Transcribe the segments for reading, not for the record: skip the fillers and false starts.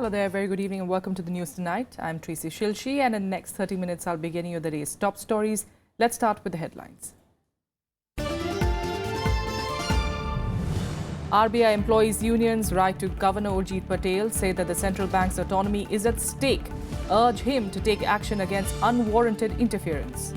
Hello there, very good evening and welcome to the news tonight. I'm Tracy Shilshi and in the next 30 minutes I'll be getting you the day's top stories. Let's start with the headlines. RBI employees unions write to Governor Urjit Patel, say that the central bank's autonomy is at stake, urge him to take action against unwarranted interference.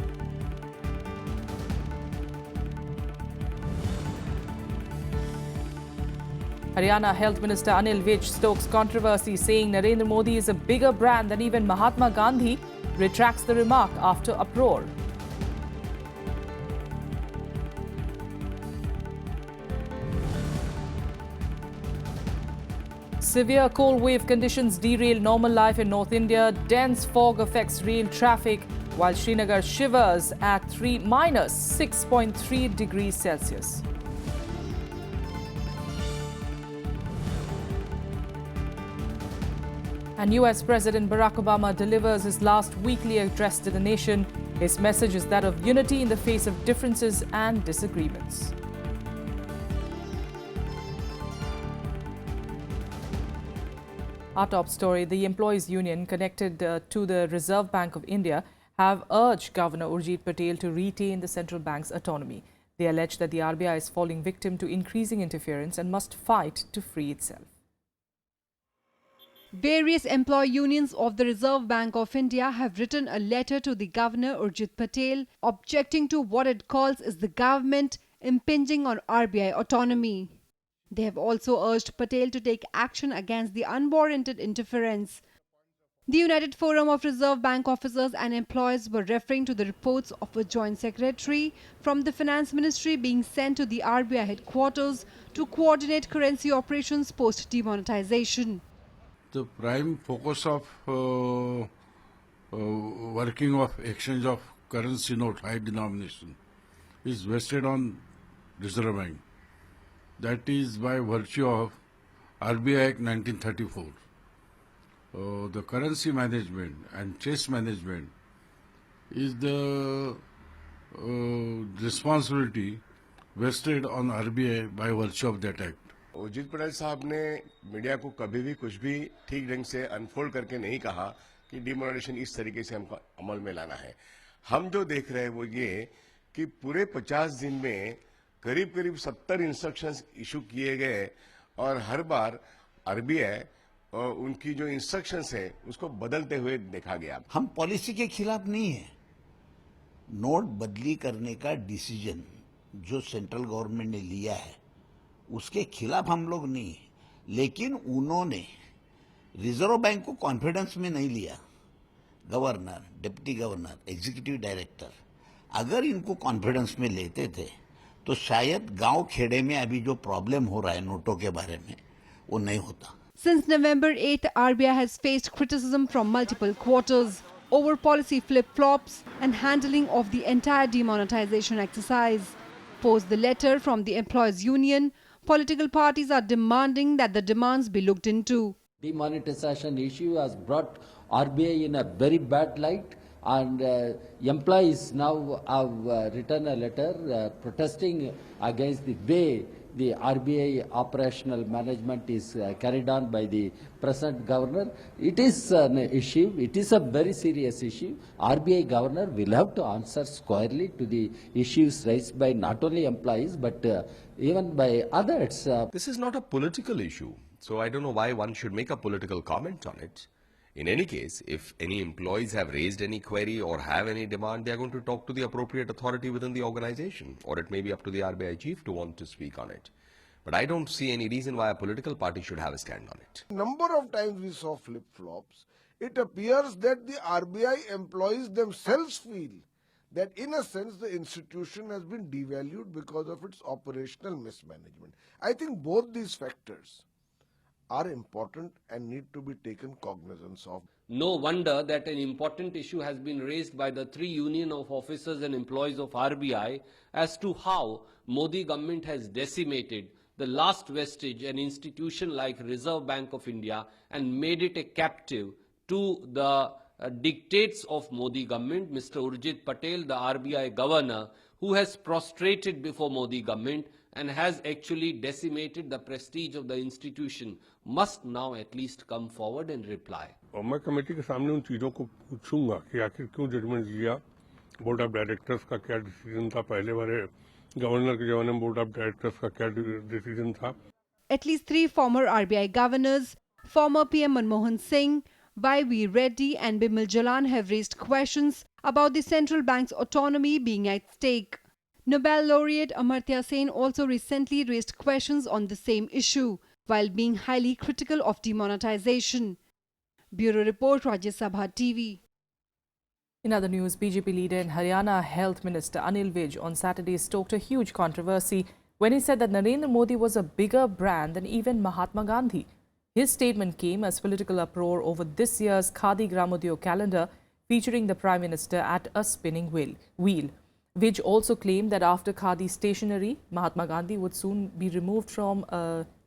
Haryana Health Minister Anil Vij stokes controversy, saying Narendra Modi is a bigger brand than even Mahatma Gandhi, retracts the remark after uproar. Severe cold wave conditions derail normal life in North India. Dense fog affects rail traffic, while Srinagar shivers at -6.3 degrees Celsius. And US President Barack Obama delivers his last weekly address to the nation. His message is that of unity in the face of differences and disagreements. Our top story, the employees union connected to the Reserve Bank of India have urged Governor Urjit Patel to retain the central bank's autonomy. They allege that the RBI is falling victim to increasing interference and must fight to free itself. Various employee unions of the Reserve Bank of India have written a letter to the Governor Urjit Patel objecting to what it calls is the government impinging on RBI autonomy. They have also urged Patel to take action against the unwarranted interference. The United Forum of Reserve Bank officers and employees were referring to the reports of a joint secretary from the Finance Ministry being sent to the RBI headquarters to coordinate currency operations post-demonetization. The prime focus of working of exchange of currency note high denomination is vested on Reserve Bank. That is by virtue of RBI Act 1934. The currency management and chase management is the responsibility vested on RBI by virtue of that act. Urjit Patel साहब ने media को कभी भी कुछ भी ठीक ढंग से अनफोल्ड करके नहीं कहा कि डिमोनेटाइजेशन इस तरीके से हमको अमल में लाना है। हम जो देख रहे हैं वो ये कि पूरे 50 दिन में करीब करीब 70 इंस्ट्रक्शंस इशू किए गए और हर बार आरबीआई उनकी जो इंस्ट्रक्शंस है उसको बदलते हुए देखा गया। हम पॉलिसी के खिलाफ नहीं है। नोट बदली करने का डिसीजन जो सेंट्रल गवर्नमेंट ने लिया है उसके खिलाफ हम लोग नहीं है, लेकिन उन्होंने रिजर्व बैंक को कॉन्फिडेंस में नहीं लिया। Governor, deputy governor, executive director अगर इनको कॉन्फिडेंस में लेते थे तो शायद गांव खेड़े में अभी जो प्रॉब्लम हो रहा है नोटों के बारे में वो नहीं होता। Since November 8th, RBI has faced criticism from multiple quarters over policy flip-flops and handling of the entire demonetization exercise. Post the letter from the employees union, political parties are demanding that the demands be looked into. Demonetization issue has brought RBI in a very bad light, and employees now have written a letter protesting against the way the RBI operational management is carried on by the present governor. It is an issue, it is a very serious issue. RBI governor will have to answer squarely to the issues raised by not only employees but even by others. This is not a political issue, so I don't know why one should make a political comment on it. In any case, if any employees have raised any query or have any demand, they are going to talk to the appropriate authority within the organization, or it may be up to the RBI chief to want to speak on it. But I don't see any reason why a political party should have a stand on it. Number of times we saw flip-flops. It appears that the RBI employees themselves feel that in a sense the institution has been devalued because of its operational mismanagement. I think both these factors are important and need to be taken cognizance of. No wonder that an important issue has been raised by the three union of officers and employees of RBI as to how Modi government has decimated the last vestige, an institution like Reserve Bank of India, and made it a captive to the dictates of Modi government. Mr. Urjit Patel, the RBI governor, who has prostrated before Modi government and has actually decimated the prestige of the institution, must now at least come forward and reply. और मैं committee के सामने उन चीज़ों को पूछूंगा कि आखिर क्यों जजमेंट दिया, बोर्ड ऑफ डायरेक्टर्स का क्या डिसीजन था, पहले वाले गवर्नर के जमाने में बोर्ड ऑफ डायरेक्टर्स का क्या डिसीजन था. At least 3 former RBI governors, former PM Manmohan Singh, Y.V. Reddy and Bimal Jalan have raised questions about the central bank's autonomy being at stake. Nobel laureate Amartya Sen also recently raised questions on the same issue, while being highly critical of demonetization. Bureau Report, Rajya Sabha TV. In other news, BJP leader and Haryana Health Minister Anil Vij on Saturday stoked a huge controversy when he said that Narendra Modi was a bigger brand than even Mahatma Gandhi. His statement came as political uproar over this year's Khadi Gramodyog calendar featuring the Prime Minister at a spinning wheel. Vij also claimed that after Khadi stationery, Mahatma Gandhi would soon be removed from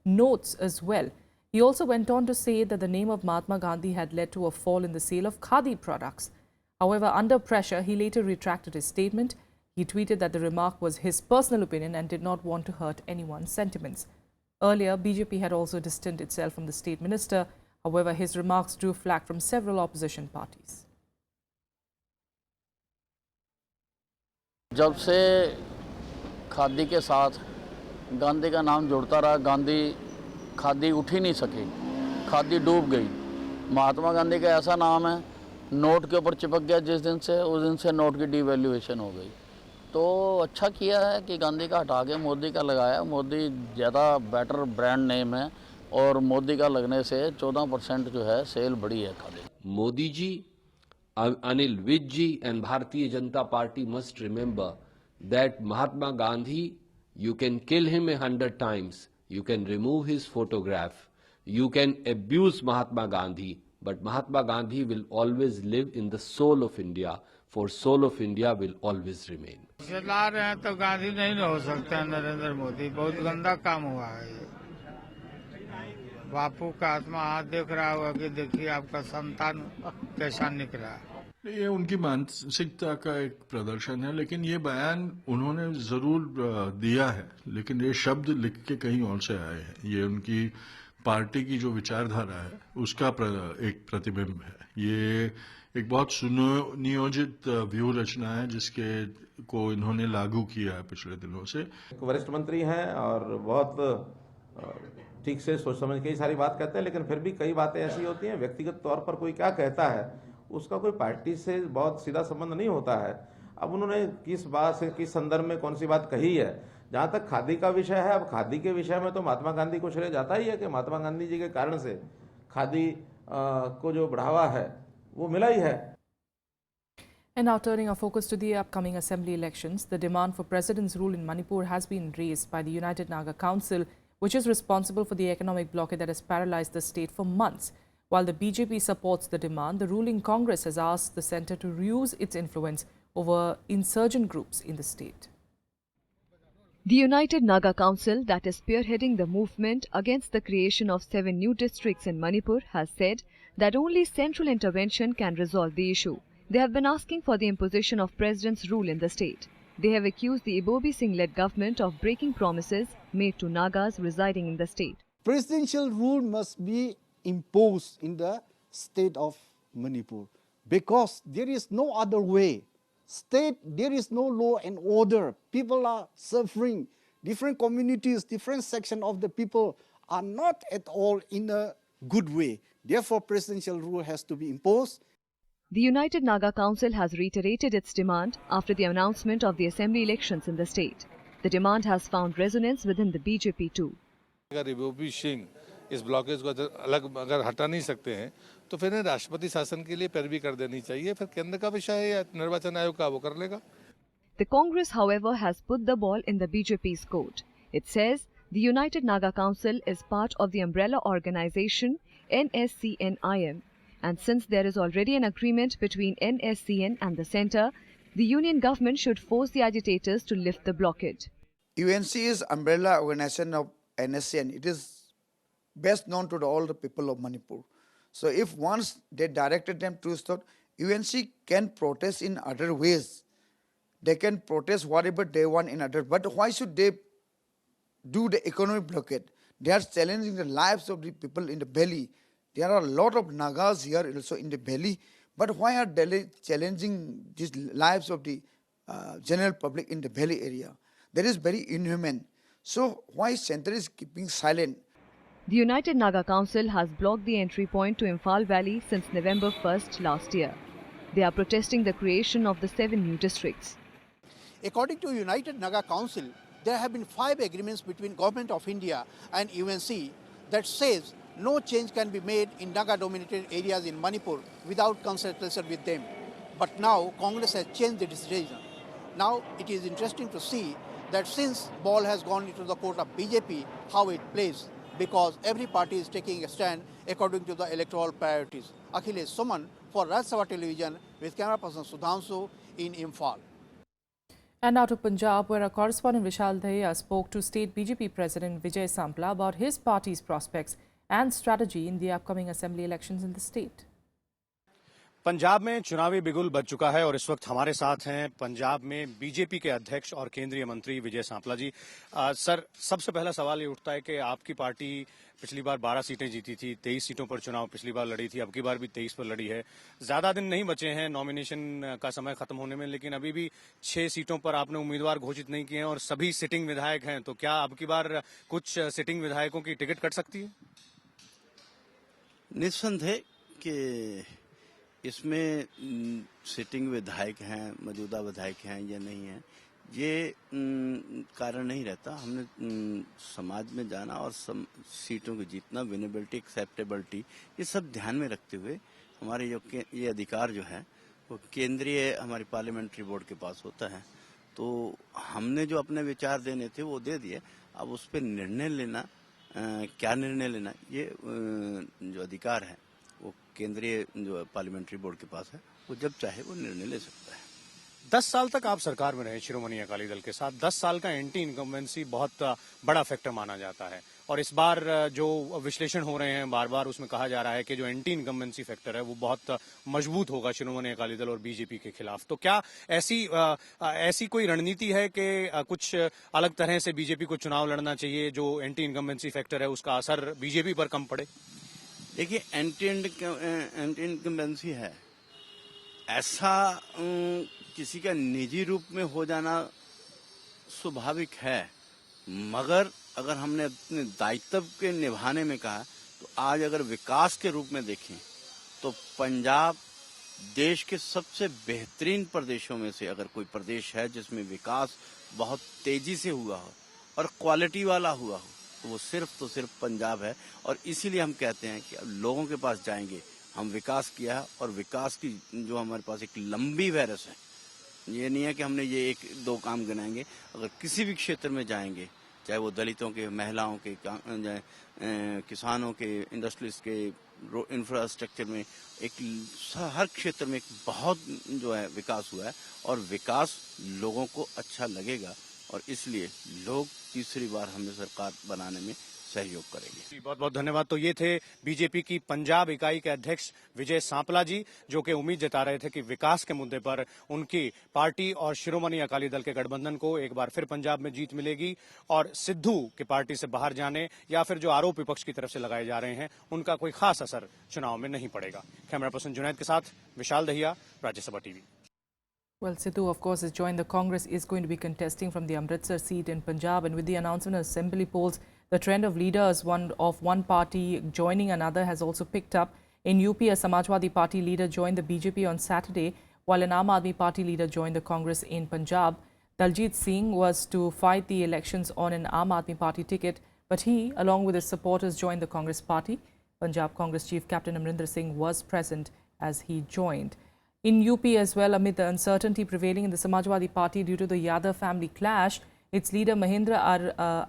notes as well. He also went on to say that the name of Mahatma Gandhi had led to a fall in the sale of Khadi products. However, under pressure, he later retracted his statement. He tweeted that the remark was his personal opinion and did not want to hurt anyone's sentiments. Earlier, BJP had also distanced itself from the state minister. However, his remarks drew flack from several opposition parties. जब से खादी के साथ गांधी का नाम जुड़ता रहा, गांधी खादी उठ ही नहीं सकी, खादी डूब गई. महात्मा गांधी का ऐसा नाम है, नोट के ऊपर चिपक गया जिस दिन से, उस दिन से नोट की डिवैल्यूएशन हो गई. तो अच्छा किया है कि गांधी का हटा के मोदी का लगाया. मोदी ज़्यादा बेटर ब्रांड नेम है और मोदी का लगने से 14% जो है सेल बढ़ी है khadi. Modi ji, Anil Vij ji and Bharatiya Janata Party must remember that Mahatma Gandhi, you can kill him 100 times, you can remove his photograph, you can abuse Mahatma Gandhi, but Mahatma Gandhi will always live in the soul of India, for soul of India will always remain. चला रहे हैं तो गांधी नहीं हो सकता नरेंद्र मोदी. बहुत गंदा काम हुआ है ये. बापू का आत्मा हाथ देख रहा होगा कि देखिए आपका संतान कैसा निकला. ये उनकी मानसिकता का एक प्रदर्शन है, लेकिन ये बयान उन्होंने जरूर दिया है, लेकिन ये शब्द लिख के कहीं और से आए हैं. ये उनकी पार्टी की जो विचारधारा है उसका एक प्रतिबिंब है. ये एक बहुत सुनियोजित व्यूह रचना है जिसके को इन्होंने लागू किया है पिछले दिनों से. वरिष्ठ मंत्री हैं और बहुत ठीक से सोच समझ के ही सारी बात कहते हैं, लेकिन फिर भी कई बातें ऐसी होती हैं व्यक्तिगत तौर पर कोई क्या कहता है उसका कोई पार्टी से बहुत सीधा संबंध नहीं होता है. अब उन्होंने किस बात से, किस संदर्भ में कौन सी बात कही है. जहां तक खादी का विषय है, अब खादी के विषय में तो महात्मा गांधी को श्रेय जाता ही है कि महात्मा गांधी जी के कारण से खादी को जो बढ़ावा है वो मिला ही है. And now turning our focus to the upcoming assembly elections, the demand for President's rule in Manipur has been raised by the United Naga Council, which is responsible for the economic blockade that has paralyzed the state for months. While the BJP supports the demand, the ruling Congress has asked the centre to use its influence over insurgent groups in the state. The United Naga Council, that is spearheading the movement against the creation of 7 new districts in Manipur, has said that only central intervention can resolve the issue. They have been asking for the imposition of President's rule in the state. They have accused the Ibobi Singh-led government of breaking promises made to Nagas residing in the state. Presidential rule must be imposed in the state of Manipur because there is no other way. There is no law and order. People are suffering. Different communities, different sections of the people are not at all in a good way. Therefore, presidential rule has to be imposed. The United Naga Council has reiterated its demand after the announcement of the assembly elections in the state. The demand has found resonance within the BJP too. अगर इबोबी सिंह इस blockage को अलग अगर हटा नहीं सकते हैं तो फिर राष्ट्रपति शासन के लिए पैरवी कर देनी चाहिए. फिर केंद्र का विषय है या निर्वाचन आयोग का, वो कर लेगा. The Congress, however, has put the ball in the BJP's court. It says the United Naga Council is part of the umbrella organization NSCN-IM. And since there is already an agreement between NSCN and the centre, the union government should force the agitators to lift the blockade. UNC is umbrella organization of NSCN. It is best known to all the people of Manipur. So if once they directed them to start, UNC can protest in other ways. They can protest whatever they want in others, but why should they do the economic blockade? They are challenging the lives of the people in the valley. There are a lot of Nagas here also in the valley, but why are they challenging these lives of the general public in the valley area? That is very inhuman. So why Centre is keeping silent? The United Naga Council has blocked the entry point to Imphal Valley since November 1st last year. They are protesting the creation of the 7 new districts. According to United Naga Council, there have been 5 agreements between Government of India and UNC that says no change can be made in Naga-dominated areas in Manipur without consultation with them. But now Congress has changed the decision. Now it is interesting to see that since ball has gone into the court of BJP, how it plays, because every party is taking a stand according to the electoral priorities. Akhilesh Suman for Rajya Sabha Television with camera person Sudhanshu in Imphal. And now to Punjab, where our correspondent Vishal Dahiya spoke to State BJP President Vijay Sampla about his party's prospects and strategy in the upcoming assembly elections in the state. Punjab में चुनावी बिगुल बज चुका है और इस वक्त हमारे साथ हैं पंजाब में बीजेपी के अध्यक्ष और केंद्रीय मंत्री विजय सांपला जी। सर, सबसे पहला सवाल ये उठता है कि आपकी पार्टी पिछली बार 12 सीटें जीती थी, 23 सीटों पर चुनाव पिछली बार लड़ी थी, अब की बार भी 23 पर लड़ी है। ज्यादा दिन नहीं बचे हैं नॉमिनेशन का समय खत्म होने में, लेकिन अभी भी 6 सीटों पर आपने उम्मीदवार घोषित नहीं किए हैं और सभी सिटिंग विधायक हैं। तो क्या अब की बार कुछ सिटिंग विधायकों की टिकट कट सकती है? निस्संदेह कि इसमें सिटिंग विधायक हैं, मौजूदा विधायक हैं या नहीं है, ये कारण नहीं रहता। हमने समाज में जाना और सीटों को जीतना, विनेबिलिटी, एक्सेप्टेबिलिटी, ये सब ध्यान में रखते हुए हमारे जो ये अधिकार जो है वो केंद्रीय हमारी पार्लियामेंट्री बोर्ड के पास होता है। तो हमने जो अपने विचार देने थे वो दे दिए। अब उस पर निर्णय लेना, क्या निर्णय लेना, ये जो अधिकार है वो केंद्रीय जो पार्लियामेंट्री बोर्ड के पास है, वो जब चाहे वो निर्णय ले सकता है। 10 साल तक आप सरकार में रहे शिरोमणि अकाली दल के साथ। 10 साल का एंटी इनकम्बेंसी बहुत बड़ा फैक्टर माना जाता है और इस बार जो विश्लेषण हो रहे हैं बार बार उसमें कहा जा रहा है कि जो एंटी इनकम्बेंसी फैक्टर है वो बहुत मजबूत होगा शिरोमणि अकाली दल और बीजेपी के खिलाफ। तो क्या ऐसी कोई रणनीति है कि कुछ अलग तरह से बीजेपी को चुनाव लड़ना चाहिए, जो एंटी इनकम्बेंसी फैक्टर है उसका असर बीजेपी पर कम पड़े? देखिए, एंटी इनकम्बेंसी है, ऐसा किसी का निजी रूप में हो जाना स्वाभाविक है, मगर अगर हमने अपने दायित्व के निभाने में कहा तो आज अगर विकास के रूप में देखें तो पंजाब देश के सबसे बेहतरीन प्रदेशों में से अगर कोई प्रदेश है जिसमें विकास बहुत तेजी से हुआ हो और क्वालिटी वाला हुआ हो तो वो सिर्फ पंजाब है। और इसीलिए हम कहते हैं कि अब लोगों के पास जाएंगे, हम विकास किया है और विकास की जो हमारे पास एक लंबी वैरस है, ये नहीं है कि हमने ये 1-2 काम गिनाएंगे। अगर किसी भी क्षेत्र में जाएंगे, चाहे वो दलितों के, महिलाओं के, किसानों के, इंडस्ट्रीज के, इंफ्रास्ट्रक्चर में, हर क्षेत्र में एक बहुत जो है विकास हुआ है और विकास लोगों को अच्छा लगेगा और इसलिए लोग तीसरी बार हमें सरकार बनाने में सहयोग करेंगे। बहुत बहुत धन्यवाद। तो ये थे बीजेपी की पंजाब इकाई के अध्यक्ष विजय सांपला जी, जो कि उम्मीद जता रहे थे कि विकास के मुद्दे पर उनकी पार्टी और शिरोमणि अकाली दल के गठबंधन को एक बार फिर पंजाब में जीत मिलेगी और सिद्धू के पार्टी से बाहर जाने या फिर जो आरोप विपक्ष की तरफ से लगाए जा रहे हैं उनका कोई खास असर चुनाव में नहीं पड़ेगा। कैमरा पर्सन जुनैद के साथ Vishal Dahiya, Rajya Sabha TV. Well, Sidhu, of course, has joined the Congress, is going to be contesting from the Amritsar seat in Punjab. And with the announcement of assembly polls, the trend of leaders of one party joining another has also picked up. In UP, a Samajwadi Party leader joined the BJP on Saturday, while an Aam Aadmi Party leader joined the Congress in Punjab. Daljit Singh was to fight the elections on an Aam Aadmi Party ticket, but he, along with his supporters, joined the Congress party. Punjab Congress Chief Captain Amrinder Singh was present as he joined. In UP as well, amid the uncertainty prevailing in the Samajwadi Party due to the Yadav family clash, its leader Mahendra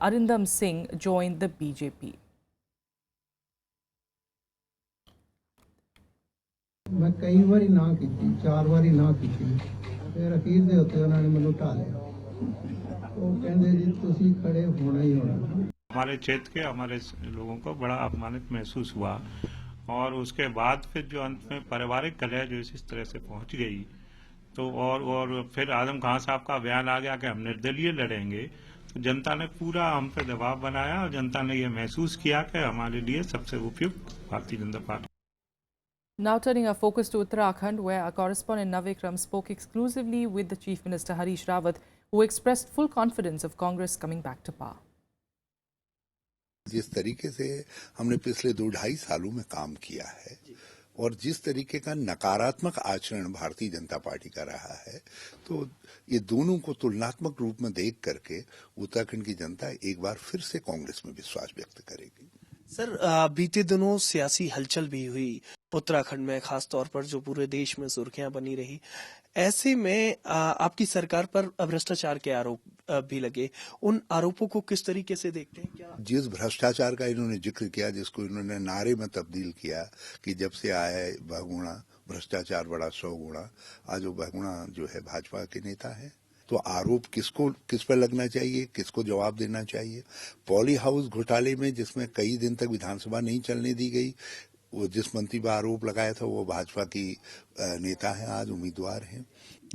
Arindam Singh joined the BJP. मैं कई बारी ना की, 4 बारी ना की, फिर अखीर दे उत्ते उन्होंने मैनू ढा लिया। वो कहंदे जी तुसी खड़े होना ही होना। हमारे क्षेत्र के हमारे लोगों को बड़ा अपमानित महसूस हुआ और उसके बाद फिर जो अंत में पारिवारिक कलह जो इस तरह से पहुंच गई तो और फिर आजम खान साहब का बयान आ गया कि हम निर्दलीय लड़ेंगे, तो जनता ने पूरा हम पे दबाव बनाया और जनता ने यह महसूस किया कि हमारे लिए सबसे उपयुक्त Bharatiya Janata party. Now turning our focus to Uttarakhand, where our correspondent Navikram spoke exclusively with the Chief Minister Harish Rawat, who expressed full confidence of Congress coming back to power. जिस तरीके से हमने पिछले 2-2.5 सालों में काम किया है और जिस तरीके का नकारात्मक आचरण भारतीय जनता पार्टी का रहा है, तो ये दोनों को तुलनात्मक रूप में देख करके उत्तराखंड की जनता एक बार फिर से कांग्रेस में विश्वास व्यक्त करेगी। सर, बीते दिनों सियासी हलचल भी हुई उत्तराखंड में, खास तौर पर जो पूरे देश में सुर्खियां बनी रही। ऐसे में आपकी सरकार पर भ्रष्टाचार के आरोप भी लगे, उन आरोपों को किस तरीके से देखते हैं? क्या जिस भ्रष्टाचार का इन्होंने जिक्र किया, जिसको इन्होंने नारे में तब्दील किया कि जब से आया है बहुगुणा भ्रष्टाचार बड़ा 100 गुणा, आज वो बहुगुणा जो है भाजपा के नेता है, तो आरोप किस पर लगना चाहिए, किसको जवाब देना चाहिए? पॉली हाउस घोटाले में जिसमें कई दिन तक विधानसभा नहीं चलने दी गई, वो जिस मंत्री पर आरोप लगाया था वो भाजपा की नेता हैं, आज उम्मीदवार हैं।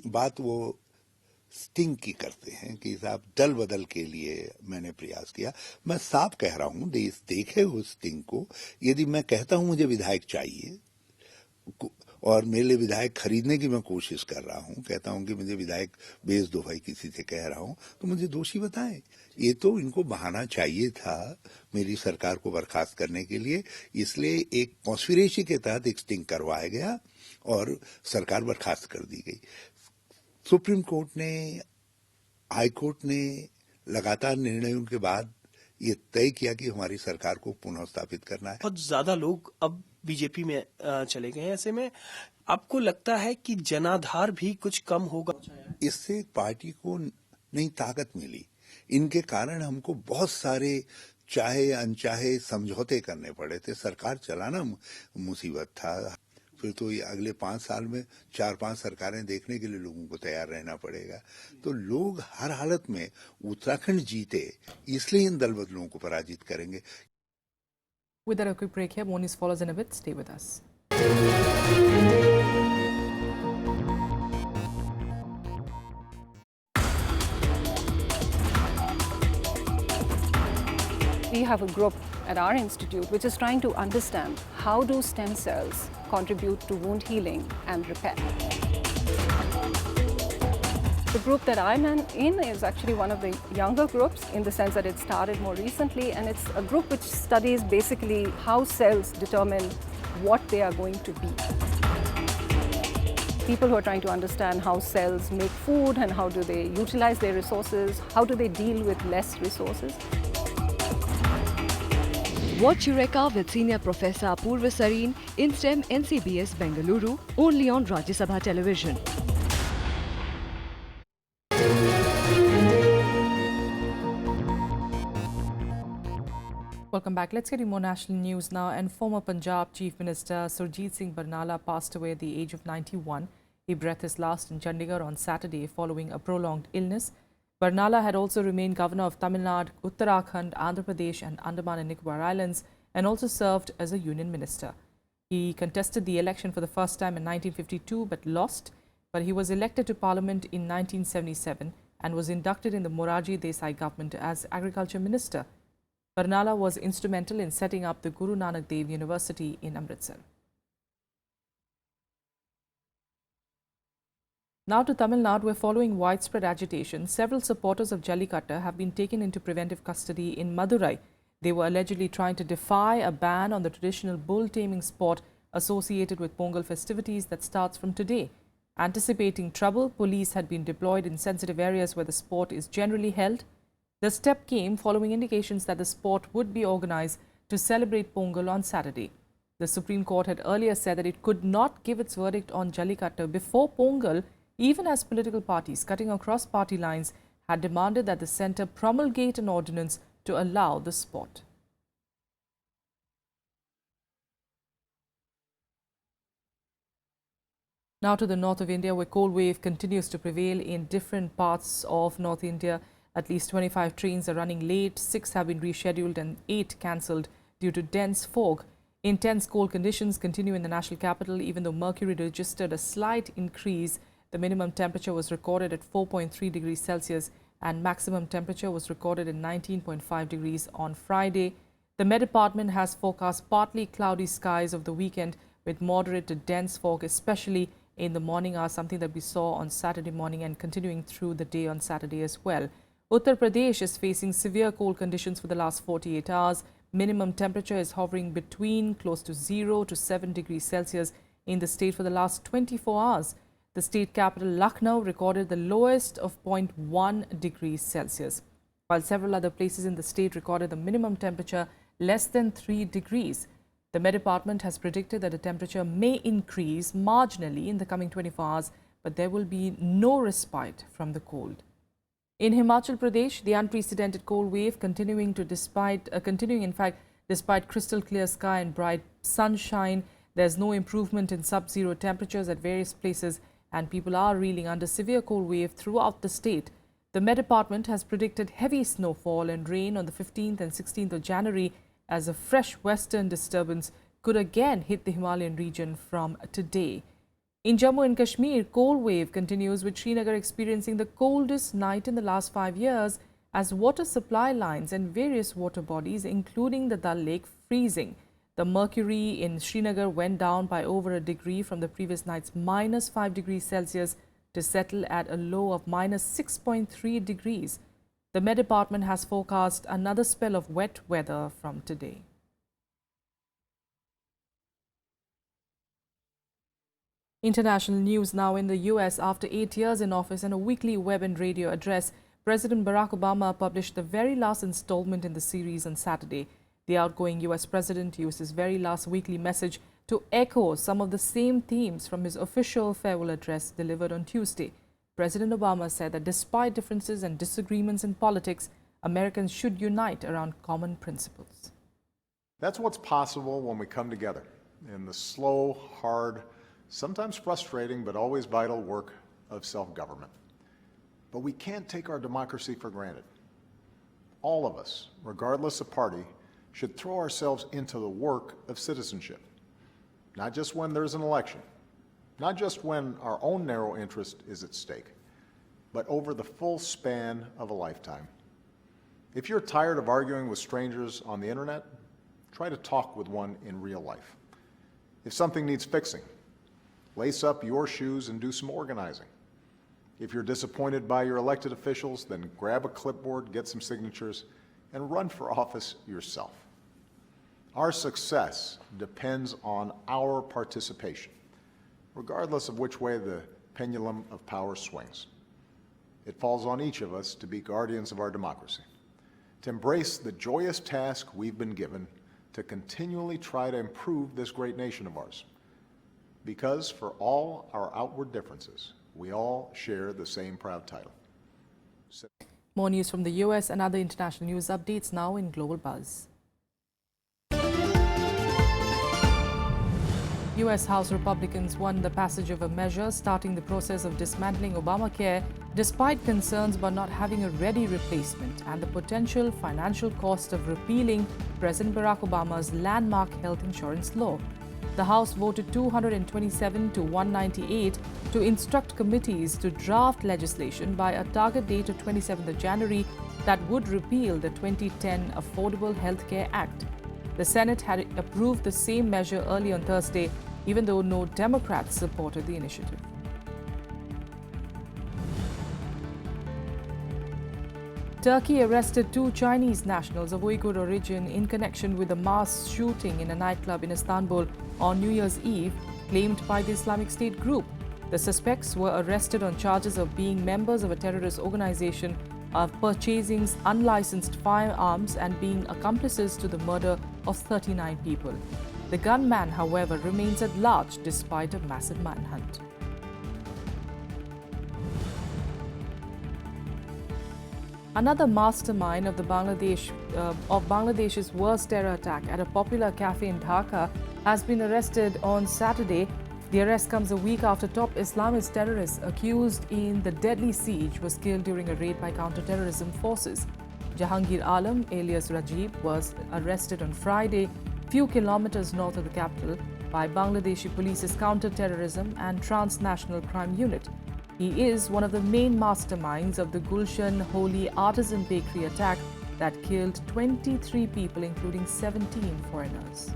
बात वो स्टिंग की करते हैं कि साहब दल बदल के लिए मैंने प्रयास किया। मैं साफ कह रहा हूं, देखे उस स्टिंग को। यदि मैं कहता हूं मुझे विधायक चाहिए और मेरे लिए विधायक खरीदने की मैं कोशिश कर रहा हूं, कहता हूं कि मुझे विधायक बेच दो भाई, किसी से कह रहा हूं, तो मुझे दोषी बताएं। ये तो इनको बहाना चाहिए था मेरी सरकार को बर्खास्त करने के लिए, इसलिए एक कॉन्स्पिरेसी के तहत एक स्टिंग करवाया गया और सरकार बर्खास्त कर दी गई। सुप्रीम कोर्ट ने, हाई कोर्ट ने लगातार निर्णयों के बाद ये तय किया कि हमारी सरकार को पुनः स्थापित करना है। बहुत ज्यादा लोग अब बीजेपी में चले गए हैं, ऐसे में आपको लगता है कि जनाधार भी कुछ कम होगा? इससे पार्टी को नई ताकत मिली। इनके कारण हमको बहुत सारे चाहे अनचाहे समझौते करने पड़े थे, सरकार चलाना मुसीबत था। फिर तो ये अगले 5 साल में 4-5 सरकारें देखने के लिए लोगों को तैयार रहना पड़ेगा। तो लोग हर हालत में उत्तराखंड जीते, इसलिए इन दल बदलों को पराजित करेंगे। With that, a quick break here. More news follows in a bit. Stay with us. We have a group at our institute which is trying to understand how do stem cells contribute to wound healing and repair. The group that I'm in is actually one of the younger groups in the sense that it started more recently, and it's a group which studies basically how cells determine what they are going to be. People who are trying to understand how cells make food and how do they utilize their resources, how do they deal with less resources. Watch Eureka with Senior Professor Apurva Sareen in STEM NCBS Bengaluru, only on Rajya Sabha Television. Welcome back. Let's get you more national news now. And former Punjab Chief Minister Surjit Singh Barnala passed away at the age of 91. He breathed his last in Chandigarh on Saturday following a prolonged illness. Barnala had also remained governor of Tamil Nadu, Uttarakhand, Andhra Pradesh and Andaman and Nicobar Islands, and also served as a union minister. He contested the election for the first time in 1952 but lost, but he was elected to parliament in 1977 and was inducted in the Morarji Desai government as agriculture minister. Barnala was instrumental in setting up the Guru Nanak Dev University in Amritsar. Now to Tamil Nadu, where following widespread agitation, several supporters of Jallikattu have been taken into preventive custody in Madurai. They were allegedly trying to defy a ban on the traditional bull taming sport associated with Pongal festivities that starts from today. Anticipating trouble, police had been deployed in sensitive areas where the sport is generally held. The step came following indications that the sport would be organized to celebrate Pongal on Saturday. The Supreme Court had earlier said that it could not give its verdict on Jallikattu before Pongal, even as political parties cutting across party lines had demanded that the centre promulgate an ordinance to allow the sport. Now to the north of India, where cold wave continues to prevail in different parts of North India. At least 25 trains are running late, 6 have been rescheduled and 8 cancelled due to dense fog. Intense cold conditions continue in the national capital. Even though mercury registered a slight increase, The minimum temperature was recorded at 4.3 degrees Celsius and maximum temperature was recorded at 19.5 degrees on Friday. The Met Department has forecast partly cloudy skies over the weekend with moderate to dense fog, especially in the morning hours, something that we saw on Saturday morning and continuing through the day on Saturday as well. Uttar Pradesh is facing severe cold conditions for the last 48 hours. Minimum temperature is hovering between close to 0 to 7 degrees Celsius in the state for the last 24 hours. The state capital Lucknow recorded the lowest of 0.1 degrees Celsius, while several other places in the state recorded the minimum temperature less than 3 degrees. The Met Department has predicted that the temperature may increase marginally in the coming 24 hours, but there will be no respite from the cold. In Himachal Pradesh, the unprecedented cold wave continuing despite crystal clear sky and bright sunshine. There's no improvement in sub-zero temperatures at various places and people are reeling under severe cold wave throughout the state. The Met Department has predicted heavy snowfall and rain on the 15th and 16th of January as a fresh western disturbance could again hit the Himalayan region from today. In Jammu and Kashmir, cold wave continues with Srinagar experiencing the coldest night in the last 5 years as water supply lines and various water bodies, including the Dal Lake, freezing. The mercury in Srinagar went down by over a degree from the previous night's -5 degrees Celsius to settle at a low of -6.3 degrees. The Met Department has forecast another spell of wet weather from today. International news now. In the US, after 8 years in office and a weekly web and radio address, President Barack Obama published the very last installment in the series on Saturday. The outgoing US president used his very last weekly message to echo some of the same themes from his official farewell address delivered on Tuesday. President Obama said that despite differences and disagreements in politics, Americans should unite around common principles. That's what's possible when we come together in the slow, hard, sometimes frustrating, but always vital work of self-government. But we can't take our democracy for granted. All of us, regardless of party, should throw ourselves into the work of citizenship, not just when there's an election, not just when our own narrow interest is at stake, but over the full span of a lifetime. If you're tired of arguing with strangers on the internet, try to talk with one in real life. If something needs fixing, lace up your shoes and do some organizing. If you're disappointed by your elected officials, then grab a clipboard, get some signatures, and run for office yourself. Our success depends on our participation, regardless of which way the pendulum of power swings. It falls on each of us to be guardians of our democracy, to embrace the joyous task we've been given to continually try to improve this great nation of ours. Because for all our outward differences, we all share the same proud title. More news from the US and other international news updates now in Global Buzz. US House Republicans won the passage of a measure starting the process of dismantling Obamacare despite concerns about not having a ready replacement and the potential financial cost of repealing President Barack Obama's landmark health insurance law. The House voted 227 to 198 to instruct committees to draft legislation by a target date of 27th of January that would repeal the 2010 Affordable Health Care Act. The Senate had approved the same measure early on Thursday, even though no Democrats supported the initiative. Turkey arrested 2 Chinese nationals of Uyghur origin in connection with a mass shooting in a nightclub in Istanbul on New Year's Eve, claimed by the Islamic State group. The suspects were arrested on charges of being members of a terrorist organization, of purchasing unlicensed firearms and being accomplices to the murder of 39 people. The gunman, however, remains at large despite a massive manhunt. Another mastermind of Bangladesh's worst terror attack at a popular cafe in Dhaka has been arrested on Saturday. The arrest comes a week after top Islamist terrorist accused in the deadly siege was killed during a raid by counter-terrorism forces. Jahangir Alam, alias Rajib, was arrested on Friday, few kilometers north of the capital, by Bangladeshi police's counter-terrorism and transnational crime unit. He is one of the main masterminds of the Gulshan Holy Artisan Bakery attack that killed 23 people, including 17 foreigners.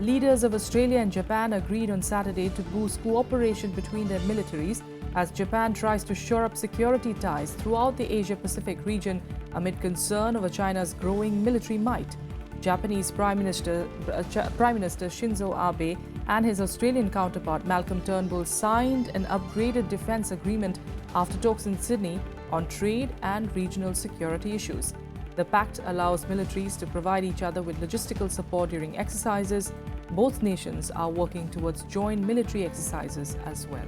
Leaders of Australia and Japan agreed on Saturday to boost cooperation between their militaries as Japan tries to shore up security ties throughout the Asia-Pacific region amid concern over China's growing military might. Japanese Prime Minister Shinzo Abe and his Australian counterpart Malcolm Turnbull signed an upgraded defence agreement after talks in Sydney on trade and regional security issues. The pact allows militaries to provide each other with logistical support during exercises. Both nations are working towards joint military exercises as well.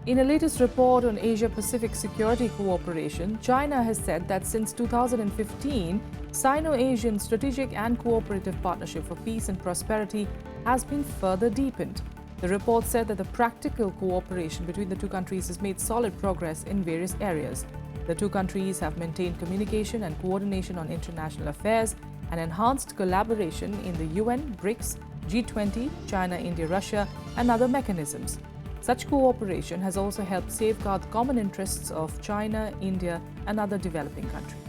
In a latest report on Asia-Pacific security cooperation, China has said that since 2015, Sino-Asian strategic and cooperative partnership for peace and prosperity has been further deepened. The report said that the practical cooperation between the two countries has made solid progress in various areas. The two countries have maintained communication and coordination on international affairs and enhanced collaboration in the UN, BRICS, G20, China, India, Russia, and other mechanisms. Such cooperation has also helped safeguard the common interests of China, India, and other developing countries.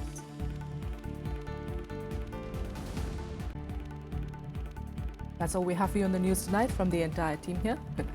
That's all we have for you on the news tonight from the entire team here. Good night.